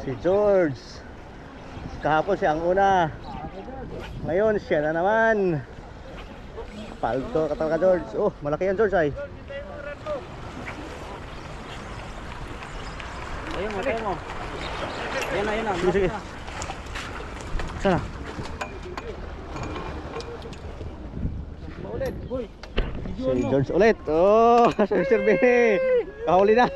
Si George. Kahapon siya ang una. Ngayon siya na naman. Paldo ka talaga, George. Oh, malaki yan, George ay. Ayun mo, tayo mo. Ayan na, ayan na. Sige, sige. Sana. Maulit, boy. Si George ulit. Oh, Sir Benny. Kahuli na.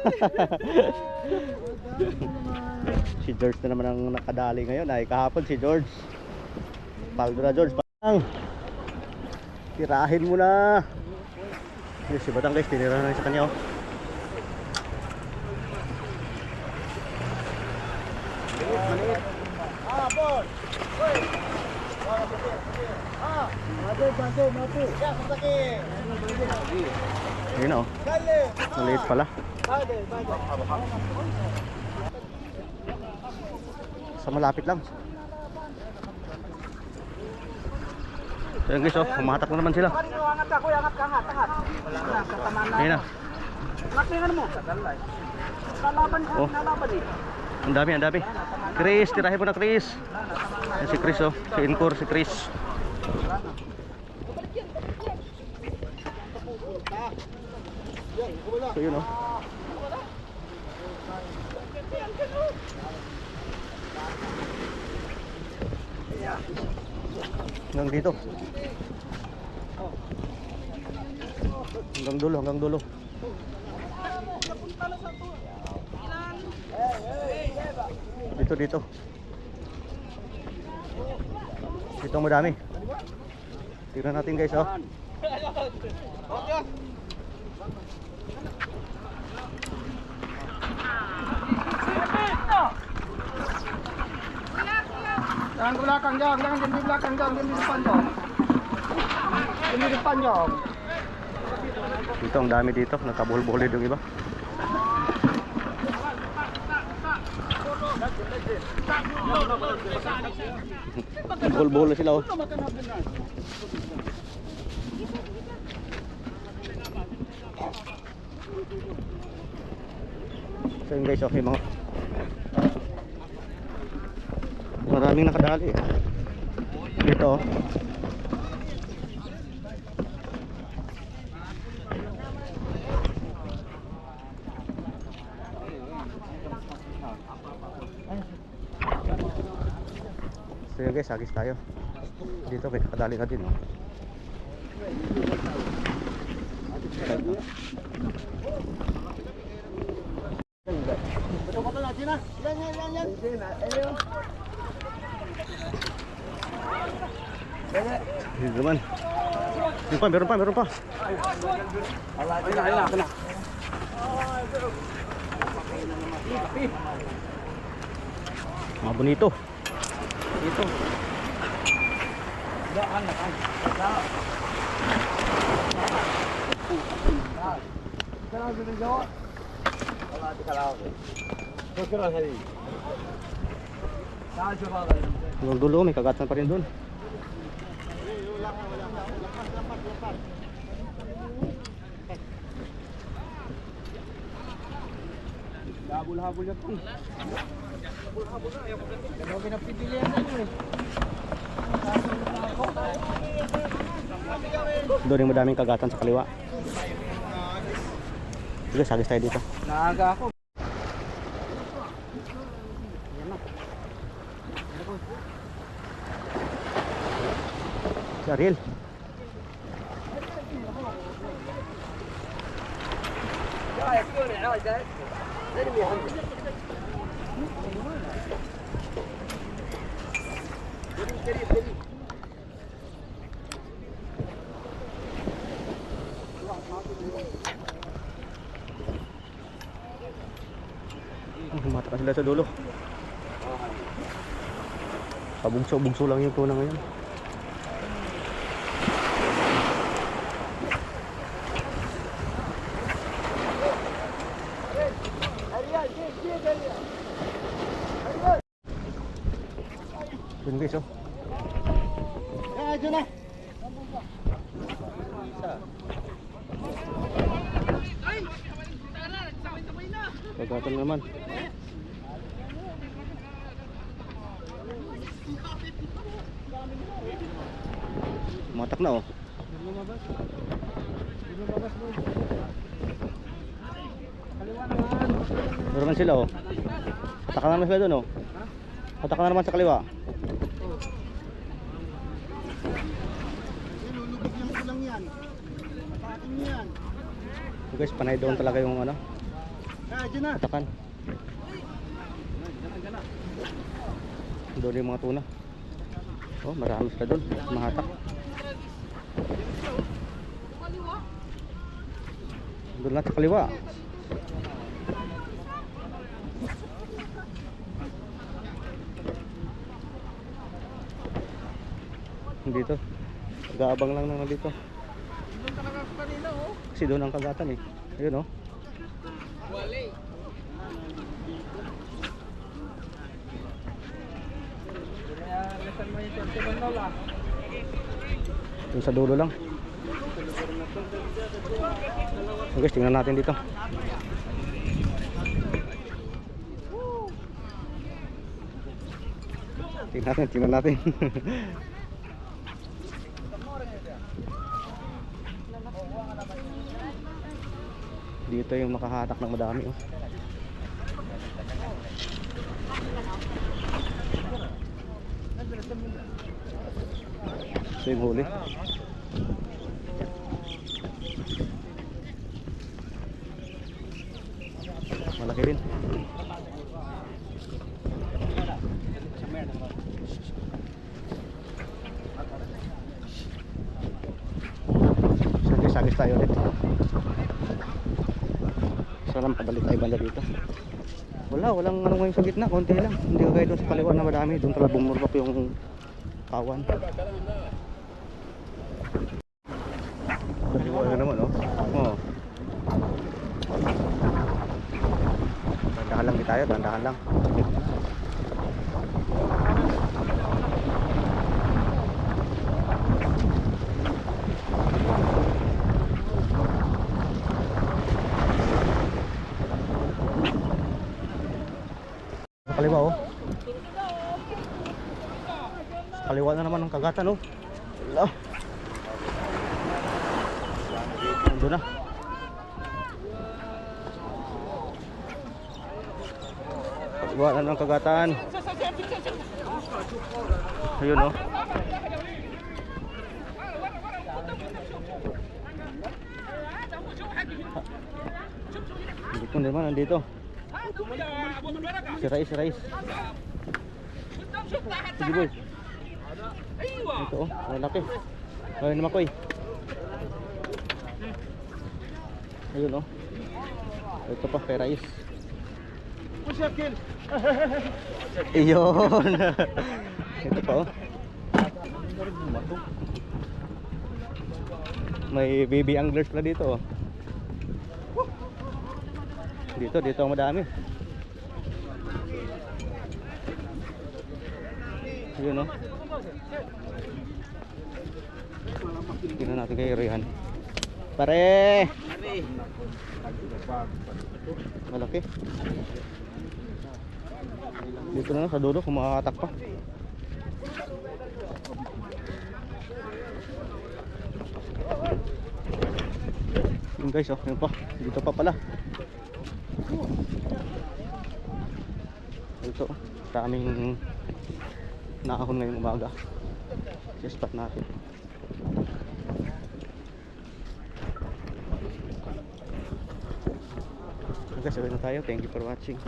Si George na naman ang nakadali ngayon ay kahapon si George. Paldo na, George. Batang. Tirahin mo na. Yes, si Batang guys, tinira na sa kanya oh. Maliit. Ah, boy. Boy. Ah, matu. Ya, sakit. Ayun na oh. Maliit pala. Sa malapit lang. So yun guys oh, humahatak na naman sila. Angat ka, kuya, angat ka, angat. Ayun na. Angat mo yung ano mo. Lalaban ka, Oh. lalaban eh. Ang dami, ang dami. Chris, tirahin mo na Chris. Yan si Chris oh, si Incor, si Chris. So yun oh. Hanggang dito. Hanggang dulo, hanggang dulo. Dito, dito. Dito ang madami. Tignan natin guys oh. Jangan ke belakang, jangan di belakang, jangan di depan dong. Di depan dong. Dito ang dami dito, nakabuhol-buhol yung iba. Buhol-buhol na sila oh. So yun guys, okay mga maraming nakadali dito oh. So yun guys, agis tayo dito, may nakadali ka din oh. Dito naman. Meron pa. Ayun na. Mga bonito. Dito. Hanggang dulo, may kagatan pa rin doon. Habol-habol yan po. Habol-habol na. Ano pinapipilian na mo eh. Doon yung madaming kagatan sa kaliwa. Sige, sagis tayo dito. Naaga ako. Si Ariel. Humata ka sila sa dulo. Pabugso-bugso lang yung tuna ngayon. Yun guys oh. Diyan na. Kagatan naman. Matak na oh. Lumabas. Lumabas mo. Kaliwa naman. Meron naman sila oh. Ataka na naman sila doon oh. Ataka na naman sa kaliwa. Lulubog yung kulang yan. Atakin niyo yan. So guys, panay doon talaga yung ano, Dyan na. atakan. Doon yung mga tuna. Oh, marami sila doon. Mahatak. Doon lang sa kaliwa. Dito. Nag-aabang lang naman dito. Doon talaga ako kanina oh. Kasi doon ang kagatan eh. Ayun oh. Wali. Lesan mo yung 21 na lang. Doon sa dulo lang. So guys, tingnan natin dito. Tingnan natin. Dito yung nakahatak ng madami oh. So yung huli. Malaki rin. Sagis tayo ulit. Sana makabalik tayo banda dito. Walang ano ngayon sa gitna, konti lang. Hindi kagaya doon sa kaliwa na madami. Doon talaga bumurpak yung kawan. Kaliwa na naman oh. Oh. Dandahan lang tayo, dandahan lang. Kaliwa oh. Kaliwa na naman ng kagatan oh. Wala. Ando na. Kaliwa na ng kagatan. Ayun oh. Dito naman, nandito. Si Rais. Sige boy. Ito oh, malaki. Ayun naman ko eh. Ayun oh. Ito pa kay Rais. Pushakil. Ayun. Ito pa oh. May baby anglers pala dito oh. Dito ang madami. Ayun oh. Tingnan natin kay Rihan. Pare! Malaki. Dito na sa dulo kung makakatak pa. Yun guys oh, yun pa. Dito pa pala. Ito, daming naahon ngayong umaga sa spot natin. Okay, sabay na tayo. Thank you for watching.